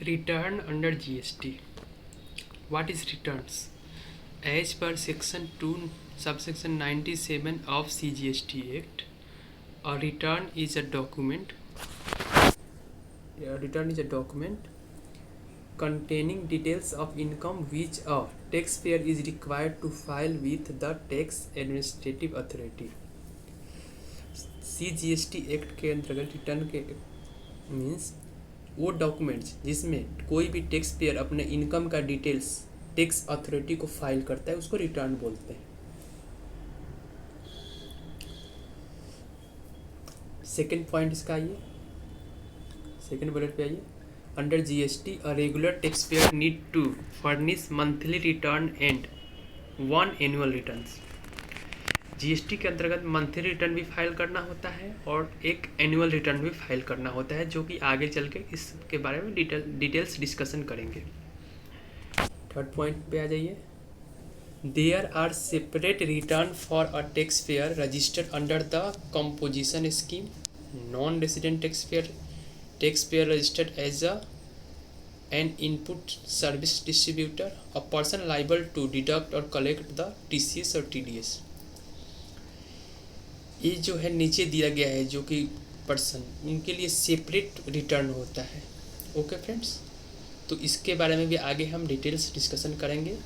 Return under GST. What is returns? As per section 2 subsection 97 of CGST Act, a return is a document. A return is a document containing details of income which a taxpayer is required to file with the tax administrative authority. CGST act के अंतर्गत return के means वो documents जिसमें कोई भी tax payer अपने income का details tax authority को फाइल करता है उसको रिटर्न बोलते हैं। सेकेंड पॉइंट इसका आइए, सेकेंड बुलेट पे आइए। Under GST a regular tax payer need to furnish monthly return and one annual returns. GST के अंतर्गत मंथली रिटर्न भी फाइल करना होता है और एक एनुअल रिटर्न भी फाइल करना होता है, जो कि आगे चल के इसके बारे में डिटेल्स डिस्कशन करेंगे। थर्ड पॉइंट पे आ जाइए। There are separate return for a tax payer registered under the composition scheme, non resident tax payer registered as an input service distributor, a person liable to deduct और collect the TCS और TDS. ये जो है नीचे दिया गया है जो कि पर्सन, उनके लिए सेपरेट रिटर्न होता है। ओके फ्रेंड्स, तो इसके बारे में भी आगे हम डिटेल्स डिस्कशन करेंगे।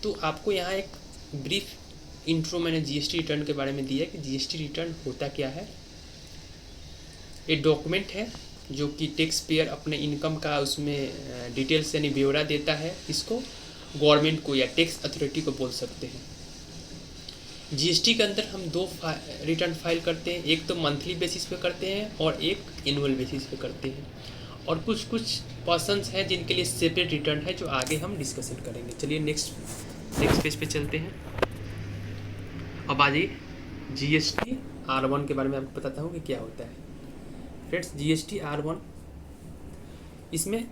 तो आपको यहाँ एक ब्रीफ इंट्रो मैंने जीएसटी रिटर्न के बारे में दिया कि जीएसटी रिटर्न होता क्या है। ये डॉक्यूमेंट है जो कि टैक्स पेयर अपने इनकम का उसमें डिटेल्स यानी ब्यौरा देता है, इसको गवर्नमेंट को या टैक्स अथॉरिटी को बोल सकते हैं। जीएसटी के अंदर हम दो रिटर्न फाइल करते हैं, एक तो मंथली बेसिस पे करते हैं और एक एनुअल बेसिस पे करते हैं, और कुछ पर्सन्स हैं जिनके लिए सेपरेट रिटर्न है जो आगे हम डिस्कशन करेंगे। चलिए नेक्स्ट पेज पे चलते हैं। अब आइए जीएसटी R1 के बारे में आपको बताता हूँ कि क्या होता है। फ्रेंड्स, जीएसटी R1 इसमें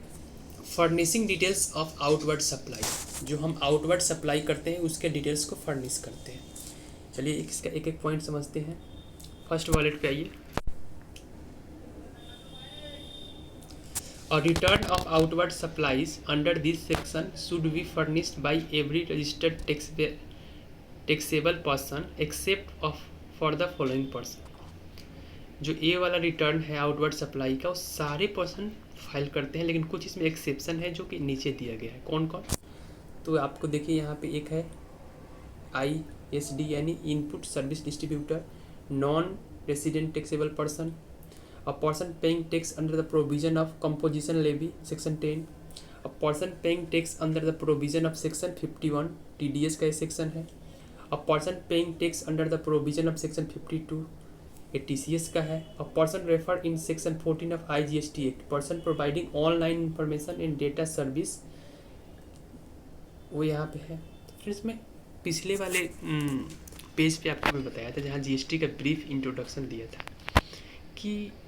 furnishing details of outward supply, जो हम आउटवर्ड सप्लाई करते हैं उसके डिटेल्स को फर्निश करते हैं। चलिए इसका एक एक पॉइंट समझते हैं। फर्स्ट वॉलेट पे आइए। A return of outward supplies under this section should be furnished by every registered taxable person except for the following person। जो ए वाला रिटर्न है आउटवर्ड सप्लाई का, वो सारे पर्सन फाइल करते हैं, लेकिन कुछ इसमें एक्सेप्शन है जो कि नीचे दिया गया है। कौन कौन? तो आपको देखिए यहाँ पे एक है ISD यानी input service distributor, non resident taxable person, a person paying tax under the provision of composition levy section 10, a person paying tax under the provision of section 51 TDS का सेक्शन है, a person paying tax under the provision of section 52 ये TCS का है, a person referred in section 14 of IGST Act, person providing online information and data service वो यहाँ पे है। फिर इसमें पिछले वाले पेज पे आपको मैं बताया था जहाँ जीएसटी का ब्रीफ इंट्रोडक्शन दिया था कि